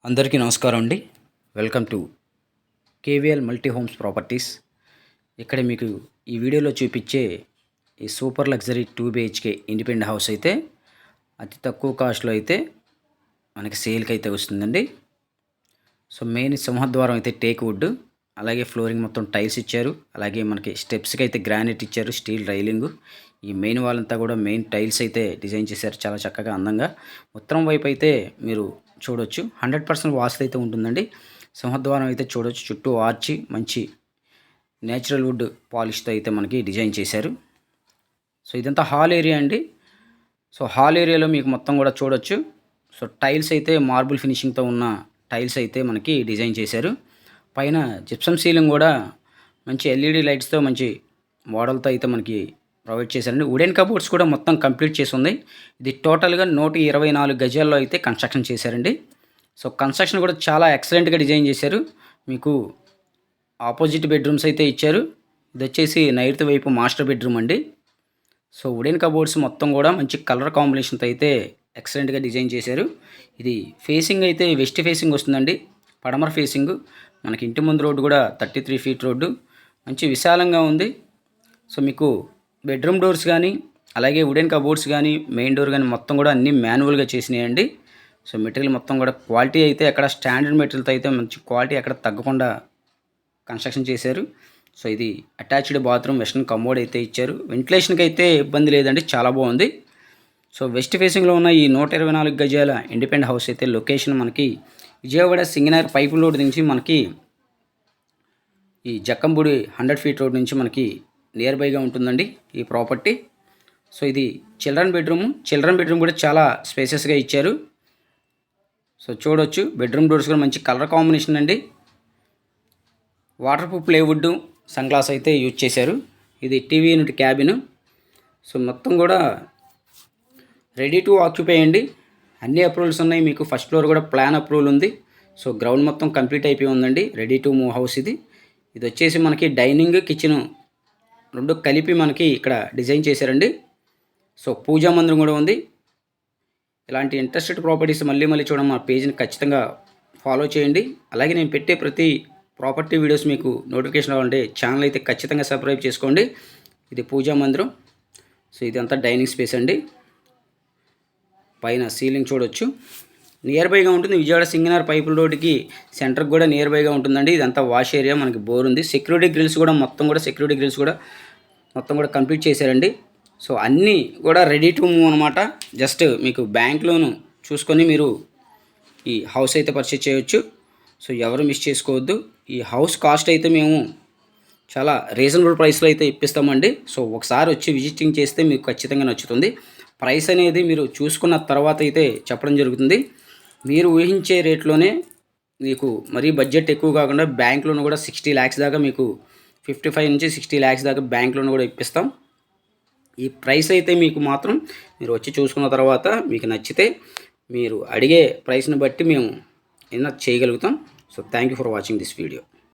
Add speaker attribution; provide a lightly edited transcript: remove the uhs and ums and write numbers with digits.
Speaker 1: అందరికీ నమస్కారం అండి. Welcome to KVL multi homes properties. ఇక్కడ మీకు ఈ వీడియోలో చూపించే ఈ super luxury 2 BHK independent house అయితే అతి తక్కువ కాస్ట్లో అయితే మనకి సేల్కి అయితే వస్తుందండి. సో మెయిన్ సింహద్వారం అయితే టేక్ వుడ్, అలాగే ఫ్లోరింగ్ మొత్తం టైల్స్ ఇచ్చారు. అలాగే మనకి స్టెప్స్కి అయితే గ్రానైట్ ఇచ్చారు, స్టీల్ రైలింగ్. ఈ మెయిన్ వాల్ అంతా కూడా మెయిన్ టైల్స్ అయితే డిజైన్ చేశారు చాలా చక్కగా అందంగా. ఉత్తరం వైపు అయితే మీరు చూడొచ్చు 100% వాస్తు అయితే ఉంటుందండి. సింహద్వారం అయితే చూడొచ్చు, చుట్టూ ఆర్చి మంచి నేచురల్ వుడ్ పాలిష్తో అయితే మనకి డిజైన్ చేశారు. సో ఇదంతా హాల్ ఏరియా అండి. సో హాల్ ఏరియాలో మీకు మొత్తం కూడా చూడొచ్చు. సో టైల్స్ అయితే మార్బుల్ ఫినిషింగ్తో ఉన్న టైల్స్ అయితే మనకి డిజైన్ చేశారు. పైన జిప్సమ్ సీలింగ్ కూడా మంచి ఎల్ఈడి లైట్స్తో మంచి మోడల్తో అయితే మనకి ప్రొవైడ్ చేశారండి. వుడెన్ కబోర్డ్స్ కూడా మొత్తం కంప్లీట్ చేసి ఉంది. ఇది టోటల్గా 124 గజాల్లో అయితే కన్స్ట్రక్షన్ చేశారండి. సో కన్స్ట్రక్షన్ కూడా చాలా ఎక్సలెంట్గా డిజైన్ చేశారు. మీకు ఆపోజిట్ బెడ్రూమ్స్ అయితే ఇచ్చారు. ఇది వచ్చేసి నైరుతి వైపు మాస్టర్ బెడ్రూమ్ అండి. సో వుడెన్ కబోర్డ్స్ మొత్తం కూడా మంచి కలర్ కాంబినేషన్తో అయితే ఎక్సలెంట్గా డిజైన్ చేశారు. ఇది ఫేసింగ్ అయితే వెస్ట్ ఫేసింగ్ వస్తుందండి, పడమర ఫేసింగ్. మనకి ఇంటి ముందు రోడ్డు కూడా 33 ఫీట్ రోడ్డు, మంచి విశాలంగా ఉంది. సో మీకు బెడ్రూమ్ డోర్స్ కానీ అలాగే వుడెన్ కబోర్డ్స్ కానీ మెయిన్ డోర్ కానీ మొత్తం కూడా అన్నీ మాన్యువల్గా చేసినాయండి. సో మెటీరియల్ మొత్తం కూడా క్వాలిటీ అయితే ఎక్కడ స్టాండర్డ్ మెటీరియల్తో అయితే మంచి క్వాలిటీ ఎక్కడ తగ్గకుండా కన్స్ట్రక్షన్ చేశారు. సో ఇది అటాచ్డ్ బాత్రూమ్, వెస్టర్న్ కమోడ్ అయితే ఇచ్చారు. వెంటిలేషన్కి అయితే ఇబ్బంది లేదండి, చాలా బాగుంది. సో వెస్ట్ ఫేసింగ్లో ఉన్న ఈ 124 గజాల ఇండిపెండెంట్ హౌస్ అయితే లొకేషన్ మనకి విజయవాడ సింగనగర్ పైపు రోడ్ నుంచి మనకి ఈ జక్కంపూడి 100 ఫీట్ రోడ్ నుంచి మనకి నియర్ బైగా ఉంటుందండి ఈ ప్రాపర్టీ. సో ఇది చిల్డ్రన్ బెడ్రూమ్ కూడా చాలా స్పేసెస్గా ఇచ్చారు. సో చూడొచ్చు బెడ్రూమ్ డోర్స్ కూడా మంచి కలర్ కాంబినేషన్ అండి. Water proof plywood sun glass అయితే యూజ్ చేశారు. ఇది టీవీ యూనిట్ క్యాబిన్. సో మొత్తం కూడా రెడీ టు ఆక్యుపై అండి. అన్ని అప్రూవల్స్ ఉన్నాయి. మీకు ఫస్ట్ ఫ్లోర్ కూడా ప్లాన్ అప్రూవల్ ఉంది. సో గ్రౌండ్ మొత్తం కంప్లీట్ అయిపోయి ఉందండి, రెడీ టు మూవ్ హౌస్ ఇది. ఇది వచ్చేసి మనకి డైనింగ్ కిచెన్ రెండు కలిపి మనకి ఇక్కడ డిజైన్ చేశారండి. సో పూజా మందిరం కూడా ఉంది. ఇలాంటి ఇంట్రెస్టెడ్ ప్రాపర్టీస్ మళ్ళీ చూడడం మా పేజ్ని ఖచ్చితంగా ఫాలో చేయండి. అలాగే నేను పెట్టే ప్రతి ప్రాపర్టీ వీడియోస్ మీకు నోటిఫికేషన్ రావాలంటే ఛానల్ అయితే ఖచ్చితంగా సబ్స్క్రైబ్ చేసుకోండి. ఇది పూజా మందిరం. సో ఇదంతా డైనింగ్ స్పేస్ అండి. పైన సీలింగ్ చూడొచ్చు, నియర్ బైగా ఉంటుంది. విజయవాడ సింగనగర్ పైపుల రోడ్డుకి సెంటర్కి కూడా నియర్ బైగా ఉంటుందండి. ఇదంతా వాష్ ఏరియా, మనకి బోర్ ఉంది. సెక్యూరిటీ గ్రిల్స్ కూడా మొత్తం కూడా కంప్లీట్ చేశారండి. సో అన్నీ కూడా రెడీ టు మూవ్ అనమాట. జస్ట్ మీకు బ్యాంక్ లోను చూసుకొని మీరు ఈ హౌస్ అయితే పర్చేజ్ చేయొచ్చు. సో ఎవరు మిస్ చేసుకోవద్దు. ఈ హౌస్ కాస్ట్ అయితే మేము చాలా రీజనబుల్ ప్రైస్లో అయితే ఇప్పిస్తామండి. సో ఒకసారి వచ్చి విజిటింగ్ చేస్తే మీకు ఖచ్చితంగా నచ్చుతుంది. ప్రైస్ అనేది మీరు చూసుకున్న తర్వాత అయితే చెప్పడం జరుగుతుంది. మీరు ఊహించే రేట్లోనే మీకు మరీ బడ్జెట్ ఎక్కువ కాకుండా బ్యాంక్ లోన్ కూడా 60 lakhs దాకా, మీకు 55 నుంచి 60 lakhs దాకా బ్యాంక్ లోన్ కూడా ఇప్పిస్తాం. ఈ ప్రైస్ అయితే మీకు మాత్రం మీరు వచ్చి చూసుకున్న తర్వాత మీకు నచ్చితే మీరు అడిగే ప్రైస్ని బట్టి మేము ఏదైనా చేయగలుగుతాం. So thank you for watching this video.